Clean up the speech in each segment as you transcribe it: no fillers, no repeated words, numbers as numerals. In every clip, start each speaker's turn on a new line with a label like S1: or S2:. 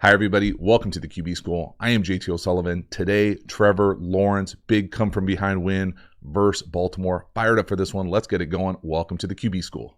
S1: Hi, everybody. Welcome to the QB School. I am JT O'Sullivan. Today, Trevor Lawrence, big come from behind win versus Baltimore. Fired up for this one. Let's get it going. Welcome to the QB School.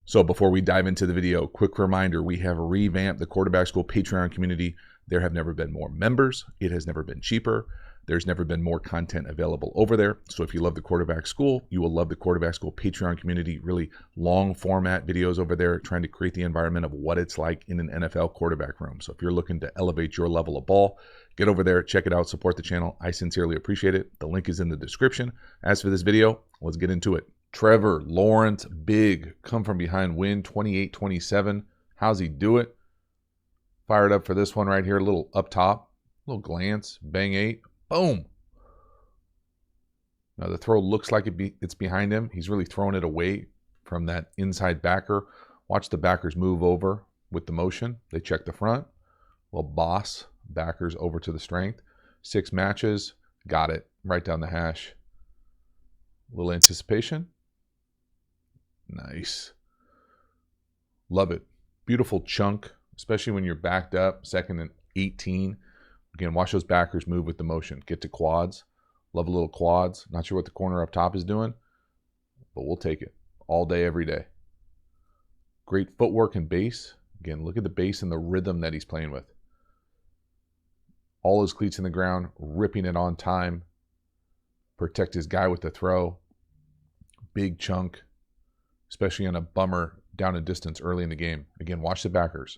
S1: So before we dive into the video, quick reminder, we have revamped the Quarterback School Patreon community. There have never been more members. It has never been cheaper. There's never been more content available over there. So if you love the Quarterback School, you will love the Quarterback School Patreon community. Really long format videos over there, trying to create the environment of what it's like in an NFL quarterback room. So if you're looking to elevate your level of ball, get over there, check it out, support the channel. I sincerely appreciate it. The link is in the description. As for this video, let's get into it. Trevor Lawrence, big come from behind win, 28-27. How's he do it? Fired up for this one right here, a little up top, a little glance, bang 8. Boom. Now the throw looks like it's behind him. He's really throwing it away from that inside backer. Watch the backers move over with the motion. They check the front. Little boss backers over to the strength. 6 matches. Got it. Right down the hash. A little anticipation. Nice. Love it. Beautiful chunk, especially when you're backed up, 2nd and 18. Again, watch those backers move with the motion. Get to quads. Love a little quads. Not sure what the corner up top is doing, but we'll take it all day, every day. Great footwork and base. Again, look at the base and the rhythm that he's playing with. All his cleats in the ground, ripping it on time. Protect his guy with the throw. Big chunk, especially on a bummer down a distance early in the game. Again, watch the backers.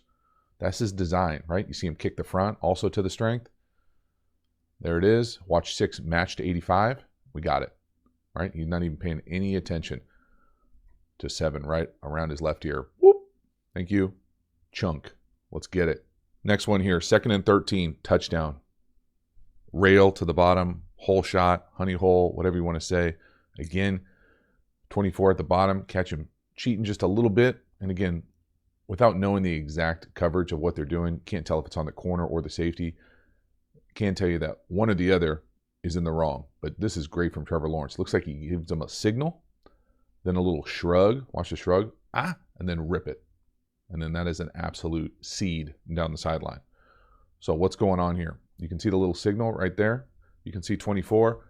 S1: That's his design, right? You see him kick the front, also to the strength. There it is. Watch 6 match to 85. We got it, right? He's not even paying any attention to 7 right around his left ear. Whoop. Thank you. Chunk. Let's get it. Next one here, 2nd and 13, touchdown. Rail to the bottom, hole shot, honey hole, whatever you want to say. Again, 24 at the bottom, catch him cheating just a little bit. And again, without knowing the exact coverage of what they're doing, can't tell if it's on the corner or the safety. Can tell you that one or the other is in the wrong. But this is great from Trevor Lawrence. Looks like he gives them a signal, then a little shrug. Watch the shrug. And then rip it. And then that is an absolute seed down the sideline. So what's going on here? You can see the little signal right there. You can see 24.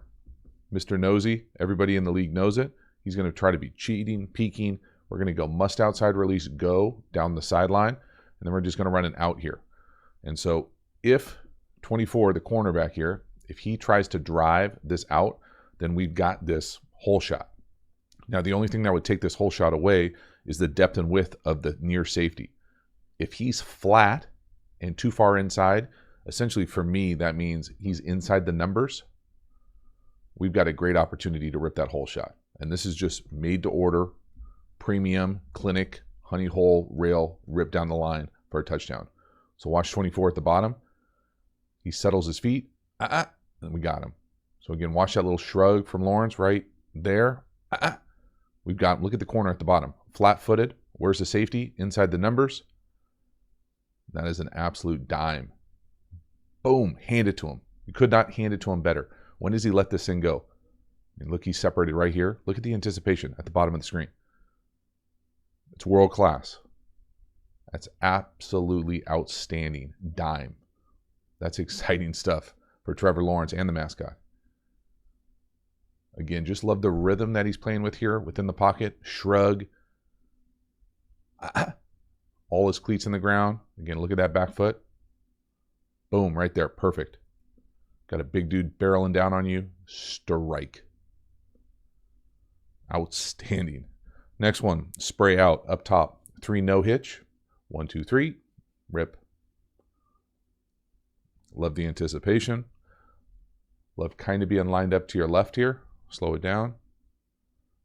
S1: Mr. Nosy. Everybody in the league knows it. He's going to try to be cheating, peeking. We're going to go must outside release, go down the sideline, and then we're just going to run an out here. And so if 24, the cornerback here, if he tries to drive this out, then we've got this hole shot. Now, the only thing that would take this hole shot away is the depth and width of the near safety. If he's flat and too far inside, essentially for me, that means he's inside the numbers. We've got a great opportunity to rip that hole shot. And this is just made to order. Premium, clinic, honey hole, rail, rip down the line for a touchdown. So watch 24 at the bottom. He settles his feet. And we got him. So again, watch that little shrug from Lawrence right there. We've got, look at the corner at the bottom. Flat-footed. Where's the safety? Inside the numbers. That is an absolute dime. Boom. Hand it to him. You could not hand it to him better. When does he let this thing go? And look, he's separated right here. Look at the anticipation at the bottom of the screen. It's world class. That's absolutely outstanding. Dime. That's exciting stuff for Trevor Lawrence and the mascot. Again, just love the rhythm that he's playing with here within the pocket. Shrug. All his cleats in the ground. Again, look at that back foot. Boom, right there. Perfect. Got a big dude barreling down on you. Strike. Outstanding. Next one, spray out up top. 3 no hitch. 1, 2, 3. Rip. Love the anticipation. Love kind of being lined up to your left here. Slow it down.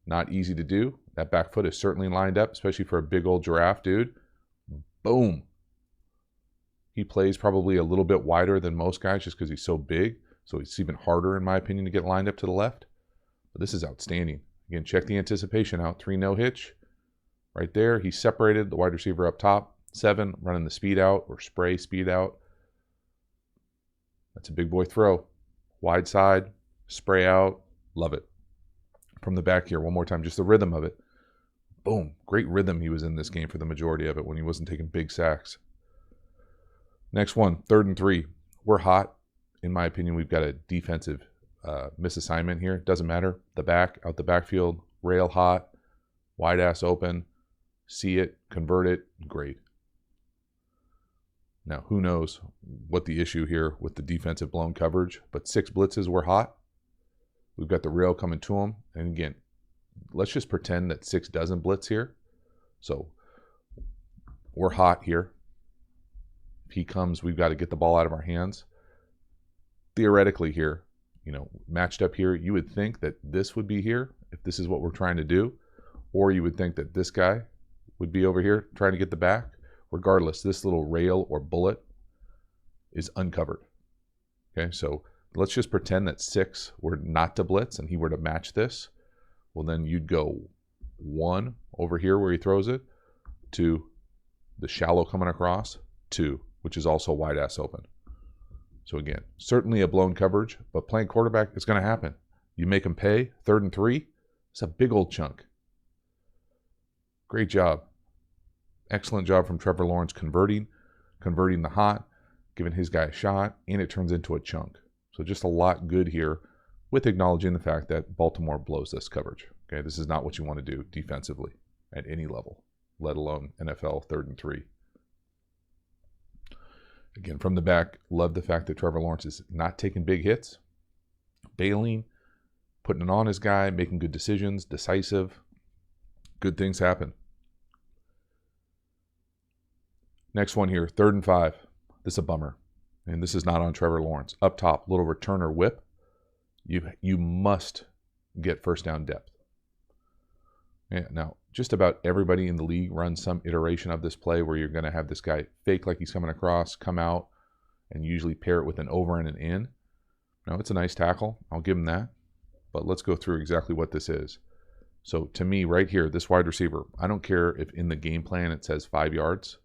S1: Not easy to do. That back foot is certainly lined up, especially for a big old giraffe dude. Boom. He plays probably a little bit wider than most guys just because he's so big. So it's even harder, in my opinion, to get lined up to the left. But this is outstanding. Again, check the anticipation out. 3 no hitch. Right there. He's separated. The wide receiver up top. 7, running the speed out or spray speed out. That's a big boy throw. Wide side, spray out. Love it. From the back here, one more time, just the rhythm of it. boom, great rhythm he was in this game for the majority of it when he wasn't taking big sacks. Next one, 3rd and 3. We're hot. In my opinion, we've got a defensive misassignment here. Doesn't matter. Out the backfield, rail hot, wide ass open, see it, convert it, great. Now, who knows what the issue here with the defensive blown coverage, but 6 blitzes were hot. We've got the rail coming to them. And again, let's just pretend that 6 doesn't blitz here. So we're hot here. If he comes, we've got to get the ball out of our hands. Theoretically here, matched up here, you would think that this would be here if this is what we're trying to do. Or you would think that this guy would be over here trying to get the back. Regardless, this little rail or bullet is uncovered. Okay, so let's just pretend that 6 were not to blitz and he were to match this. Well, then you'd go 1 over here where he throws it, to the shallow coming across, 2, which is also wide ass open. So again, certainly a blown coverage, but playing quarterback, it's going to happen. You make him pay, 3rd and 3, it's a big old chunk. Great job. Excellent job from Trevor Lawrence converting the hot, giving his guy a shot, and it turns into a chunk. So just a lot good here with acknowledging the fact that Baltimore blows this coverage. Okay, this is not what you want to do defensively at any level, let alone NFL 3rd and 3. Again, from the back, love the fact that Trevor Lawrence is not taking big hits, bailing, putting it on his guy, making good decisions, decisive. Good things happen. Next one here, 3rd and 5. This is a bummer. And this is not on Trevor Lawrence. Up top, little returner whip. You must get first down depth. Yeah, now, just about everybody in the league runs some iteration of this play where you're going to have this guy fake like he's coming across, come out, and usually pair it with an over and an in. Now, it's a nice tackle. I'll give him that. But let's go through exactly what this is. So to me, right here, this wide receiver, I don't care if in the game plan it says 5 yards.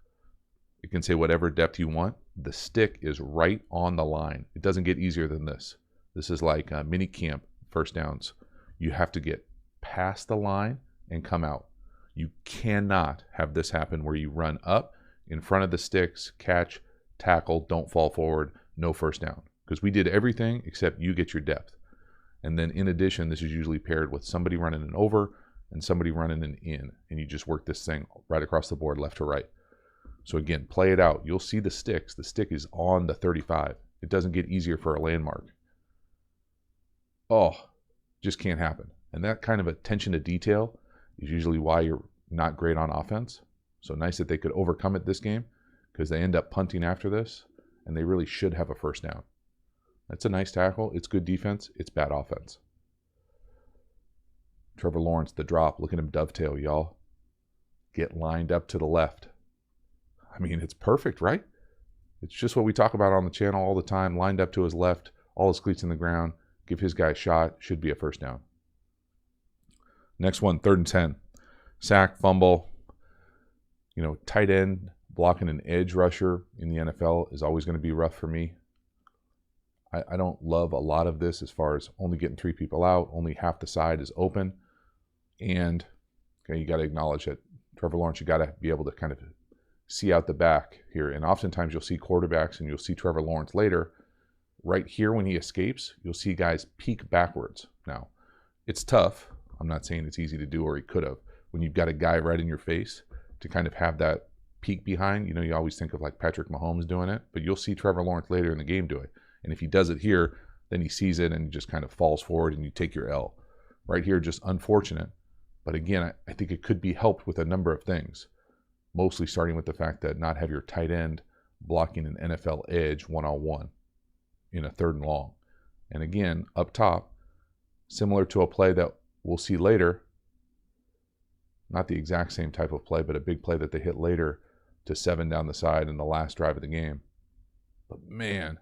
S1: You can say whatever depth you want. The stick is right on the line. It doesn't get easier than this. This is like mini camp first downs. You have to get past the line and come out. You cannot have this happen where you run up in front of the sticks, catch, tackle, don't fall forward, no first down. Because we did everything except you get your depth. And then in addition, this is usually paired with somebody running an over and somebody running an in. And you just work this thing right across the board, left to right. So again, play it out. You'll see the sticks. The stick is on the 35. It doesn't get easier for a landmark. Oh, just can't happen. And that kind of attention to detail is usually why you're not great on offense. So nice that they could overcome it this game, because they end up punting after this, and they really should have a first down. That's a nice tackle. It's good defense. It's bad offense. Trevor Lawrence, the drop. Look at him dovetail, y'all. Get lined up to the left. I mean, it's perfect, right? It's just what we talk about on the channel all the time. Lined up to his left, all his cleats in the ground. Give his guy a shot. Should be a first down. Next one, 3rd and 10. Sack, fumble. Tight end blocking an edge rusher in the NFL is always going to be rough for me. I don't love a lot of this as far as only getting 3 people out. Only half the side is open. And you got to acknowledge that Trevor Lawrence, you got to be able to kind of see out the back here. And oftentimes you'll see quarterbacks and you'll see Trevor Lawrence later. Right here when he escapes, you'll see guys peek backwards. Now, it's tough. I'm not saying it's easy to do, or he could have. When you've got a guy right in your face to kind of have that peek behind, you always think of like Patrick Mahomes doing it, but you'll see Trevor Lawrence later in the game do it. And if he does it here, then he sees it and just kind of falls forward and you take your L. Right here, just unfortunate. But again, I think it could be helped with a number of things. Mostly starting with the fact that not have your tight end blocking an NFL edge one-on-one in a 3rd and long. And again, up top, similar to a play that we'll see later, not the exact same type of play, but a big play that they hit later to 7 down the side in the last drive of the game. But man,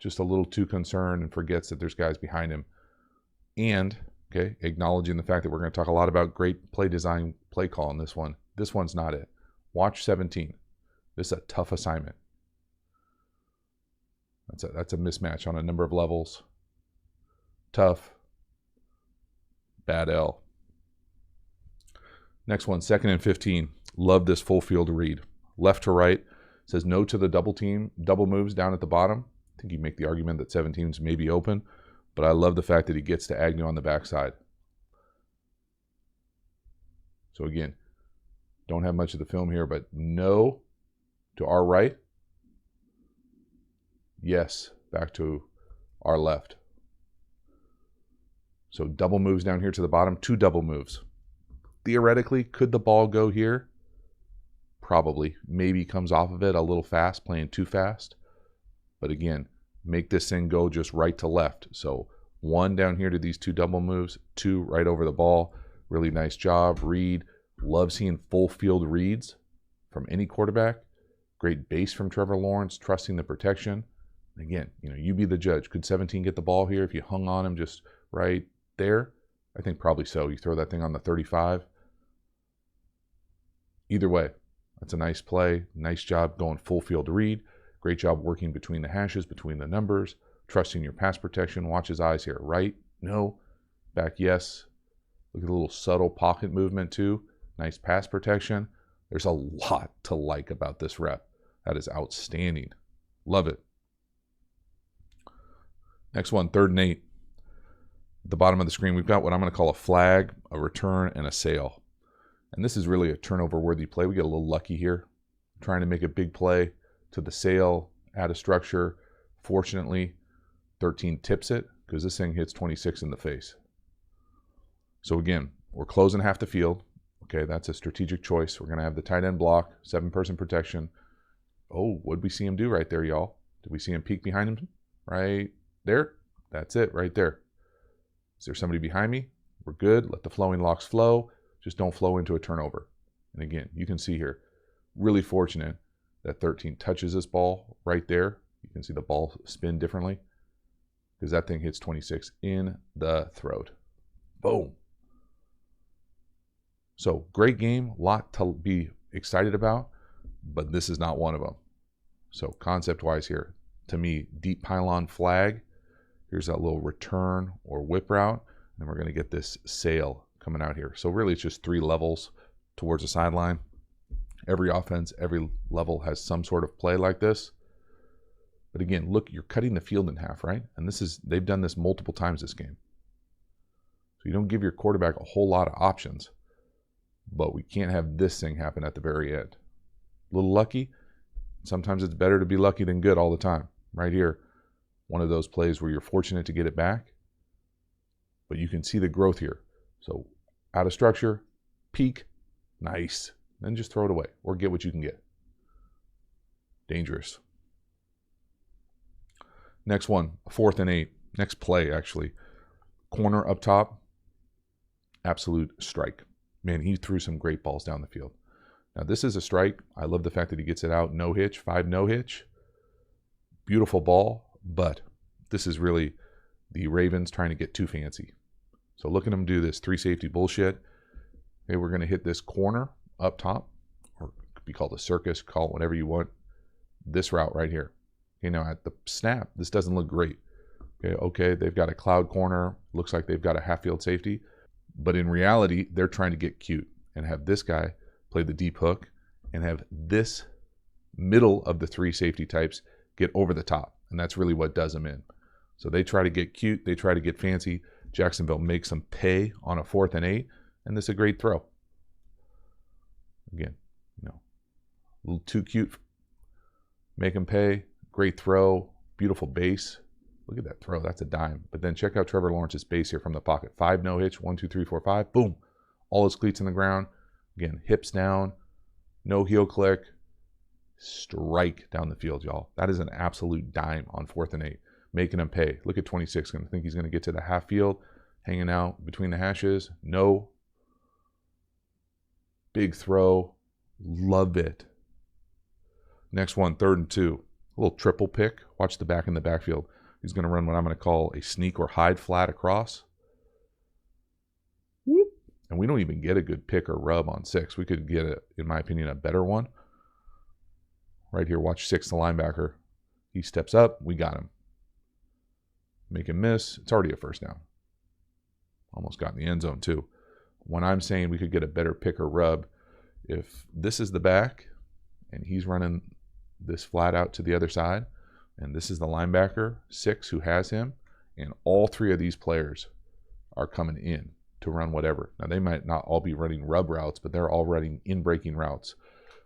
S1: just a little too concerned and forgets that there's guys behind him. And, acknowledging the fact that we're going to talk a lot about great play design, play call in this one. This one's not it. Watch 17. This is a tough assignment. That's a mismatch on a number of levels. Tough. Bad L. Next one, 2nd and 15. Love this full field read. Left to right. Says no to the double moves down at the bottom. I think you make the argument that 17's may be open, but I love the fact that he gets to Agnew on the backside. So again, don't have much of the film here, but no to our right. Yes, back to our left. So double moves down here to the bottom, 2 double moves. Theoretically, could the ball go here? Probably. Maybe comes off of it a little fast, playing too fast. But again, make this thing go just right to left. So 1 down here to these 2 double moves, 2 right over the ball. Really nice job. Read. Love seeing full field reads from any quarterback. Great base from Trevor Lawrence, trusting the protection. Again, you be the judge. Could 17 get the ball here if you hung on him just right there? I think probably so. You throw that thing on the 35. Either way, that's a nice play. Nice job going full field read. Great job working between the hashes, between the numbers, trusting your pass protection. Watch his eyes here. Right? No. Back, yes. Look at the little subtle pocket movement too. Nice pass protection. There's a lot to like about this rep. That is outstanding. Love it. Next one, 3rd and 8. At the bottom of the screen, we've got what I'm going to call a flag, a return, and a sail. And this is really a turnover-worthy play. We get a little lucky here, trying to make a big play to the sail, add a structure. Fortunately, 13 tips it because this thing hits 26 in the face. So again, we're closing half the field. Okay, that's a strategic choice. We're going to have the tight end block, 7-person protection. Oh, what did we see him do right there, y'all? Did we see him peek behind him? Right there? That's it, right there. Is there somebody behind me? We're good. Let the flowing locks flow. Just don't flow into a turnover. And again, you can see here, really fortunate that 13 touches this ball right there. You can see the ball spin differently because that thing hits 26 in the throat. Boom. So great game, a lot to be excited about, but this is not one of them. So concept-wise here, to me, deep pylon flag. Here's that little return or whip route. And then we're going to get this sail coming out here. So really it's just 3 levels towards the sideline. Every offense, every level has some sort of play like this. But again, look, you're cutting the field in half, right? And they've done this multiple times this game. So you don't give your quarterback a whole lot of options. But we can't have this thing happen at the very end. A little lucky. Sometimes it's better to be lucky than good all the time. Right here, one of those plays where you're fortunate to get it back. But you can see the growth here. So out of structure, peak, nice. Then just throw it away or get what you can get. Dangerous. Next one, 4th and 8. Next play, actually. Corner up top, absolute strike. Man, he threw some great balls down the field. Now, this is a strike. I love the fact that he gets it out. No hitch, 5 no hitch. Beautiful ball, but this is really the Ravens trying to get too fancy. So look at them do this 3 safety bullshit. Okay, we're going to hit this corner up top, or it could be called a circus, call it whatever you want. This route right here. Okay, now at the snap, this doesn't look great. Okay, they've got a cloud corner. Looks like they've got a half field safety. But in reality, they're trying to get cute and have this guy play the deep hook and have this middle of the 3 safety types get over the top. And that's really what does them in. So they try to get cute. They try to get fancy. Jacksonville makes them pay on a 4th and 8. And this is a great throw. Again, a little too cute. Make them pay. Great throw. Beautiful base. Look at that throw. That's a dime. But then check out Trevor Lawrence's base here from the pocket. 5 no hitch. 1, 2, 3, 4, 5. Boom. All his cleats in the ground. Again, hips down. No heel click. Strike down the field, y'all. That is an absolute dime on 4th and 8. Making him pay. Look at 26. Gonna think he's going to get to the half field. Hanging out between the hashes. No. Big throw. Love it. Next one, 3rd and 2. A little triple pick. Watch the back in the backfield. He's going to run what I'm going to call a sneak or hide flat across. Whoop. And we don't even get a good pick or rub on 6. We could get, in my opinion, a better one. Right here, watch 6, the linebacker. He steps up. We got him. Make him miss. It's already a first down. Almost got in the end zone, too. when I'm saying we could get a better pick or rub, if this is the back and he's running this flat out to the other side, and this is the linebacker 6 who has him, and all 3 of these players are coming in to run whatever. Now they might not all be running rub routes, but they're all running in-breaking routes.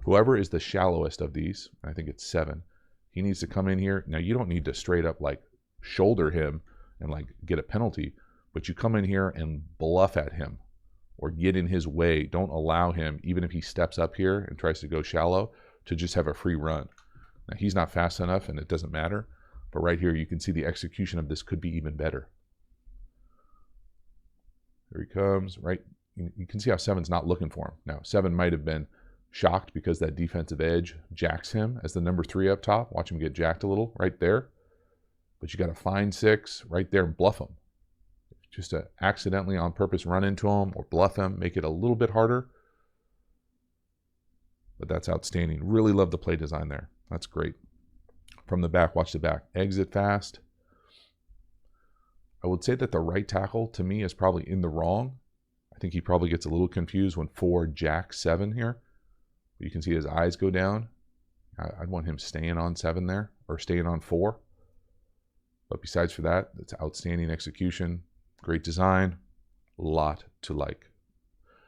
S1: Whoever is the shallowest of these, I think it's 7, he needs to come in here. Now you don't need to straight up like shoulder him and like get a penalty, but you come in here and bluff at him or get in his way. Don't allow him, even if he steps up here and tries to go shallow, to just have a free run. Now he's not fast enough and it doesn't matter, but right here you can see the execution of this could be even better. Here he comes, right? You can see how 7's not looking for him. Now 7 might have been shocked because that defensive edge jacks him as the number 3 up top. Watch him get jacked a little right there. But you got to find 6 right there and bluff him. Just to accidentally on purpose run into him or bluff him, make it a little bit harder. But that's outstanding. Really love the play design there. That's great. From the back, watch the back. Exit fast. I would say that the right tackle, to me, is probably in the wrong. I think he probably gets a little confused when 4 jacks 7 here. You can see his eyes go down. I'd want him staying on 7 there, or staying on 4. But besides for that, it's outstanding execution, great design, a lot to like.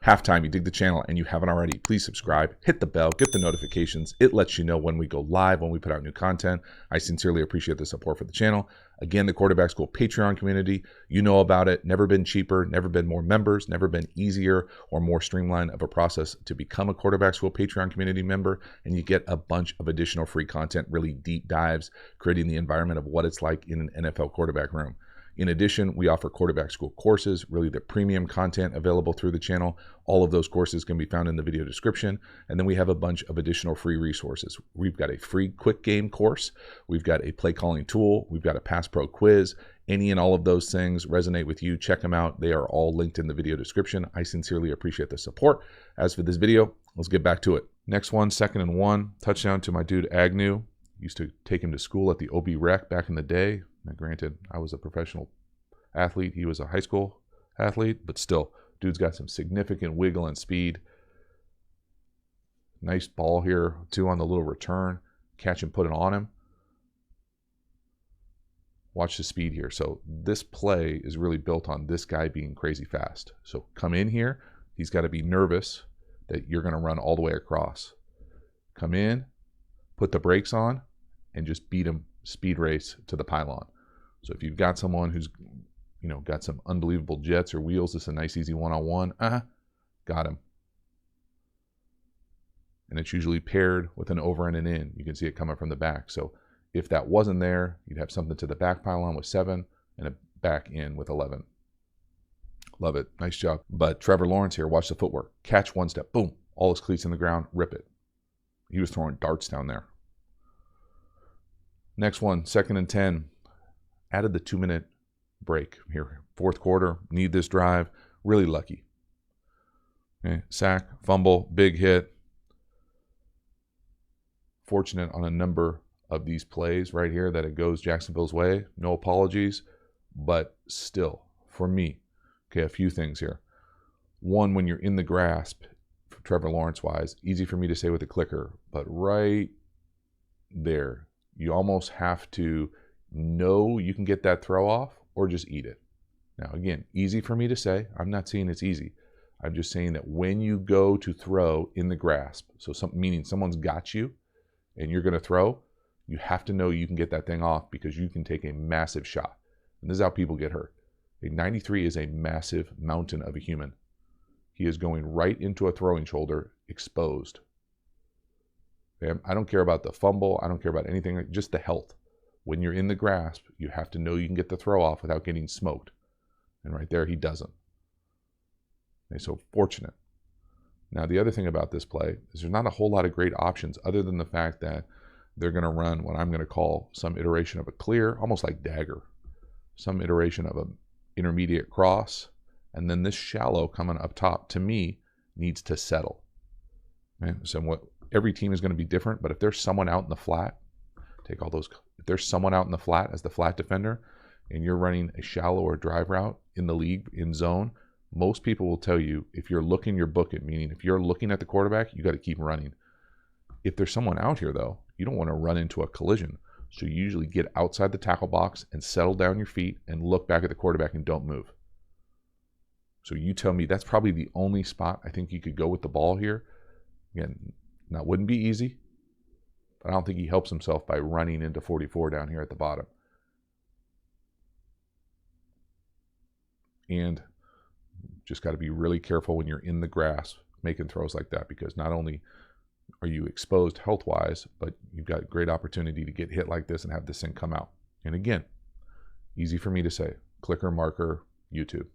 S1: Halftime, you dig the channel and you haven't already, please subscribe, hit the bell, get the notifications. It lets you know when we go live, when we put out new content. I sincerely appreciate the support for the channel. Again, the Quarterback School Patreon community, you know about it. Never been cheaper, never been more members, never been easier or more streamlined of a process to become a Quarterback School Patreon community member. And you get a bunch of additional free content, really deep dives, creating the environment of what it's like in an NFL quarterback room. In addition, we offer Quarterback School courses, really the premium content available through the channel. All of those courses can be found in the video description. And then we have a bunch of additional free resources. We've got a free quick game course. We've got a play calling tool. We've got a Pass Pro Quiz. Any and all of those things resonate with you, check them out. They are all linked in the video description. I sincerely appreciate the support. As for this video, let's get back to it. Next one, 2nd and 1, touchdown to my dude Agnew. Used to take him to school at the OB Rec back in the day. Now, granted, I was a professional athlete. He was a high school athlete, but still, dude's got some significant wiggle and speed. Nice ball here, too, on the little return. Catch and put it on him. Watch the speed here. So this play is really built on this guy being crazy fast. So come in here. He's got to be nervous that you're going to run all the way across. Come in, put the brakes on, and just beat him speed race to the pylon. So if you've got someone who's, you know, got some unbelievable jets or wheels, this is a nice easy one-on-one. Got him. And it's usually paired with an over and an in. You can see it coming from the back. So if that wasn't there, you'd have something to the back pylon with 7 and a back in with 11. Love it. Nice job. But Trevor Lawrence here, watch the footwork. Catch one step. Boom. All his cleats in the ground. Rip it. He was throwing darts down there. Next one, 2nd and 10. Added the 2-minute break here. 4th quarter, need this drive. Really lucky. Okay. Sack, fumble, big hit. Fortunate on a number of these plays right here that it goes Jacksonville's way. No apologies, but still, for me, okay, a few things here. One, when you're in the grasp, for Trevor Lawrence-wise, easy for me to say with a clicker, but right there, you almost have to know you can get that throw off or just eat it. Now, again, easy for me to say. I'm not saying it's easy. I'm just saying that when you go to throw in the grasp, so meaning someone's got you and you're going to throw, you have to know you can get that thing off because you can take a massive shot. And this is how people get hurt. A 93 is a massive mountain of a human. He is going right into a throwing shoulder exposed. Okay? I don't care about the fumble. I don't care about anything, just the health. When you're in the grasp, you have to know you can get the throw off without getting smoked. And right there, he doesn't. Okay, so fortunate. Now, the other thing about this play is there's not a whole lot of great options other than the fact that they're going to run what I'm going to call some iteration of a clear, almost like dagger, some iteration of an intermediate cross, and then this shallow coming up top, to me, needs to settle. Okay? So every team is going to be different, but if there's someone out in the flat, take all those, if there's someone out in the flat as the flat defender, and you're running a shallow or drive route in the league in zone, Most people will tell you if you're looking, you're booking, meaning if you're looking at the quarterback, you got to keep running. If there's someone out here, though, you don't want to run into a collision. So you usually get outside the tackle box and settle down your feet and look back at the quarterback and don't move. So you tell me that's probably the only spot I think you could go with the ball here. Again, that wouldn't be easy, but I don't think he helps himself by running into 44 down here at the bottom. And just got to be really careful when you're in the grass making throws like that, because not only are you exposed health-wise, but you've got a great opportunity to get hit like this and have this thing come out. And again, easy for me to say, clicker, marker, YouTube.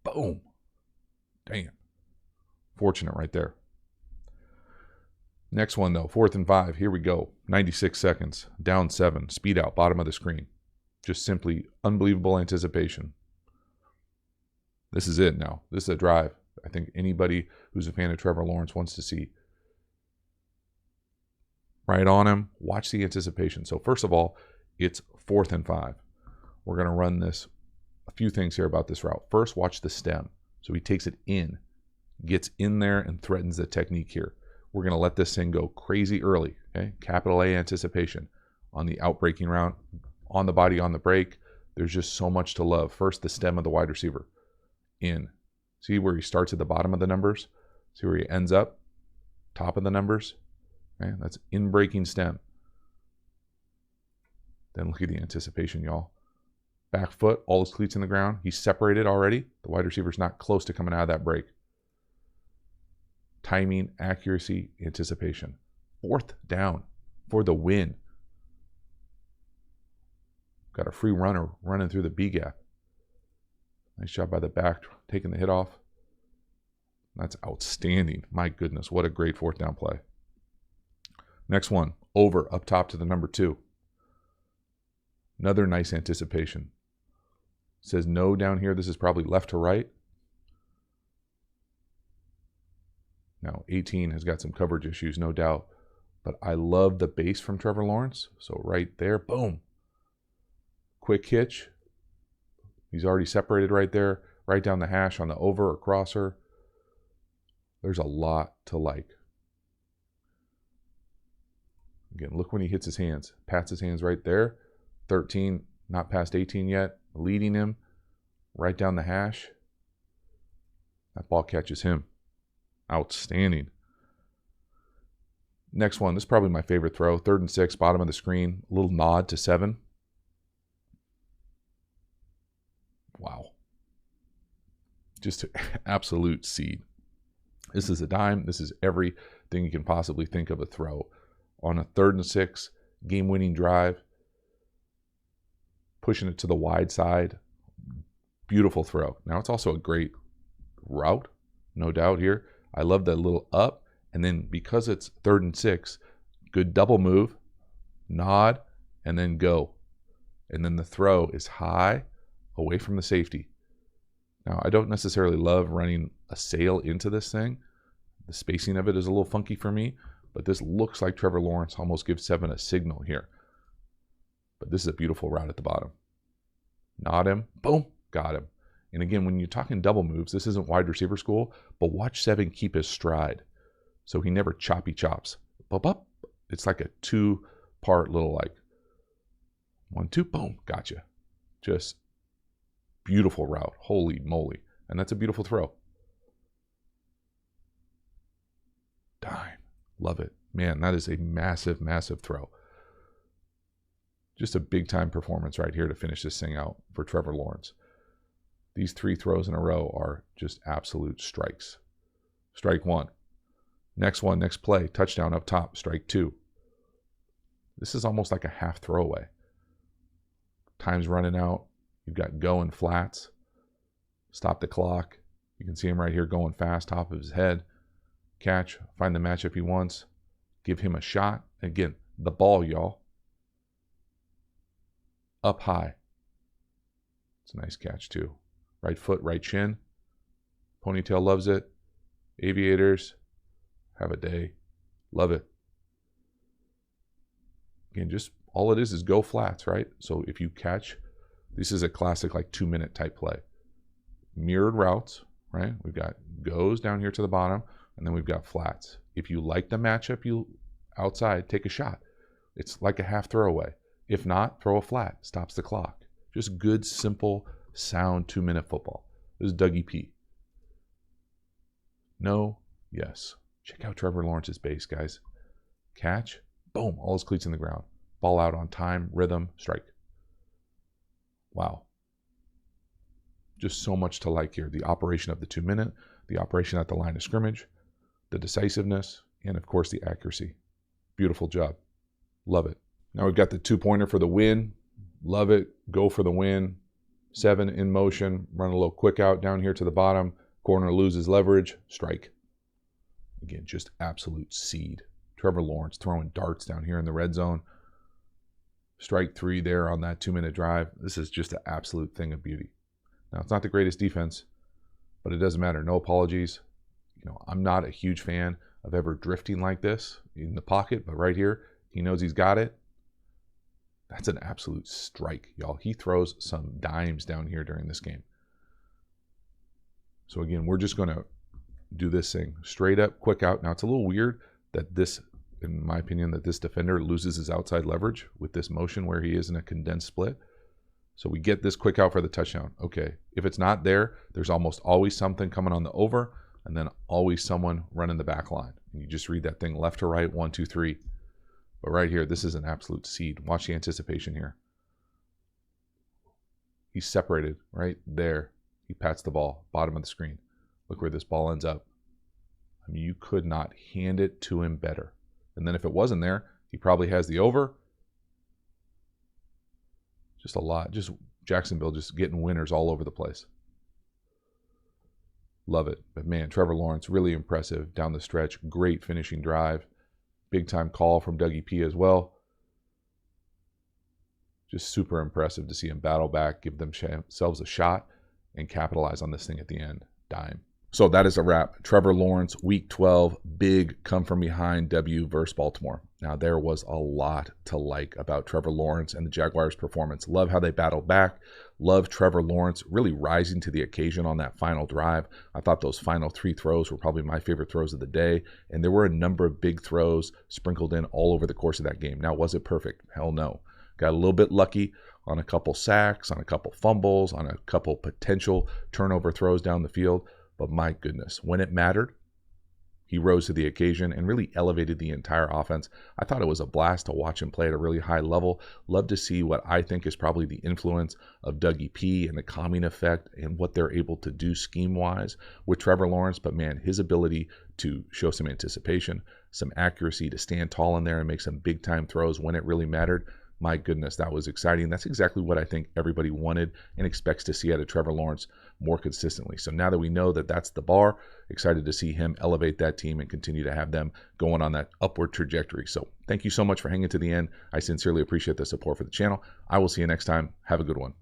S1: Boom. Damn. Fortunate right there. Next one, though, 4th and 5. Here we go. 96 seconds. Down 7. Speed out. Bottom of the screen. Just simply unbelievable anticipation. This is it now. This is a drive I think anybody who's a fan of Trevor Lawrence wants to see. Right on him. Watch the anticipation. So first of all, it's 4th and 5. We're going to run this. A few things here about this route. First, watch the stem. So he takes it in, gets in there, and threatens the technique here. We're going to let this thing go crazy early. Okay, capital A anticipation on the outbreaking route, on the body, on the break. There's just so much to love. First, the stem of the wide receiver. In. See where he starts at the bottom of the numbers? See where he ends up? Top of the numbers? Okay, that's in breaking stem. Then look at the anticipation, y'all. Back foot, all his cleats in the ground. He's separated already. The wide receiver's not close to coming out of that break. Timing, accuracy, anticipation. 4th down for the win. Got a free runner running through the B gap. Nice job by the back, taking the hit off. That's outstanding. My goodness, what a great 4th down play. Next one, over, up top to the number 2. Another nice anticipation. Says no down here. This is probably left to right. Now, 18 has got some coverage issues, no doubt. But I love the base from Trevor Lawrence. So right there, boom. Quick hitch. He's already separated right there, right down the hash on the over or crosser. There's a lot to like. Again, look when he hits his hands. Pats his hands right there. 13, not past 18 yet. Leading him right down the hash. That ball catches him. Outstanding. Next one, this is probably my favorite throw. 3rd and 6, bottom of the screen. A little nod to 7. Wow. Just an absolute seed. This is a dime. This is everything you can possibly think of a throw. On a 3rd and 6, game-winning drive. Pushing it to the wide side. Beautiful throw. Now, it's also a great route, no doubt here. I love that little up. And then because it's 3rd and 6, good double move, nod, and then go. And then the throw is high, away from the safety. Now, I don't necessarily love running a sail into this thing. The spacing of it is a little funky for me. But this looks like Trevor Lawrence almost gives 7 a signal here. But this is a beautiful route at the bottom. Nod him. Boom. Got him. And again, when you're talking double moves, this isn't wide receiver school, but watch 7 keep his stride. So he never choppy chops. Up. It's like a 2-part little like 1, 2, boom. Gotcha. Just beautiful route. Holy moly. And that's a beautiful throw. Dime. Love it. Man, that is a massive, massive throw. Just a big-time performance right here to finish this thing out for Trevor Lawrence. These 3 throws in a row are just absolute strikes. Strike 1. Next one, next play, touchdown up top, strike 2. This is almost like a half throwaway. Time's running out. You've got going flats. Stop the clock. You can see him right here going fast, top of his head. Catch, find the matchup he wants. Give him a shot. Again, the ball, y'all. Up high. It's a nice catch, too. Right foot, right shin. Ponytail loves it. Aviators, have a day. Love it. Again, just all it is go flats, right? So if you catch, this is a classic like 2-minute type play. mirrored routes, right? We've got goes down here to the bottom, and then we've got flats. If you like the matchup you outside, take a shot. It's like a half throwaway. If not, throw a flat. Stops the clock. Just good, simple, sound 2-minute football. This is Dougie P. No, yes. Check out Trevor Lawrence's base, guys. Catch, boom, all his cleats in the ground. Ball out on time, rhythm, strike. Wow. Just so much to like here. The operation of the 2-minute, the operation at the line of scrimmage, the decisiveness, and of course the accuracy. Beautiful job. Love it. Now we've got the 2-pointer for the win. Love it. Go for the win. 7 in motion. Run a little quick out down here to the bottom. Corner loses leverage. Strike. Again, just absolute seed. Trevor Lawrence throwing darts down here in the red zone. Strike 3 there on that 2-minute drive. This is just an absolute thing of beauty. Now, it's not the greatest defense, but it doesn't matter. No apologies. I'm not a huge fan of ever drifting like this in the pocket, but right here, he knows he's got it. That's an absolute strike, y'all. He throws some dimes down here during this game. So again, we're just going to do this thing straight up, quick out. Now, it's a little weird that this, in my opinion, that this defender loses his outside leverage with this motion where he is in a condensed split. So we get this quick out for the touchdown. Okay, if it's not there, there's almost always something coming on the over, and then always someone running the back line. And you just read that thing left to right, 1, 2, 3. But right here, this is an absolute seed. Watch the anticipation here. He's separated right there. He pats the ball, bottom of the screen. Look where this ball ends up. I mean, you could not hand it to him better. And then if it wasn't there, he probably has the over. Just a lot. Just Jacksonville just getting winners all over the place. Love it. But man, Trevor Lawrence, really impressive down the stretch. Great finishing drive. Big time call from Dougie P as well. Just super impressive to see him battle back, give themselves a shot, and capitalize on this thing at the end. Dime. So that is a wrap. Trevor Lawrence, Week 12, big come-from-behind W versus Baltimore. Now, there was a lot to like about Trevor Lawrence and the Jaguars' performance. Love how they battled back. Love Trevor Lawrence really rising to the occasion on that final drive. I thought those final 3 throws were probably my favorite throws of the day, and there were a number of big throws sprinkled in all over the course of that game. Now, was it perfect? Hell no. Got a little bit lucky on a couple sacks, on a couple fumbles, on a couple potential turnover throws down the field. But my goodness, when it mattered, he rose to the occasion and really elevated the entire offense. I thought it was a blast to watch him play at a really high level. Love to see what I think is probably the influence of Dougie P and the calming effect and what they're able to do scheme-wise with Trevor Lawrence. But man, his ability to show some anticipation, some accuracy, to stand tall in there and make some big-time throws when it really mattered. My goodness, that was exciting. That's exactly what I think everybody wanted and expects to see out of Trevor Lawrence more consistently. So now that we know that that's the bar, excited to see him elevate that team and continue to have them going on that upward trajectory. So thank you so much for hanging to the end. I sincerely appreciate the support for the channel. I will see you next time. Have a good one.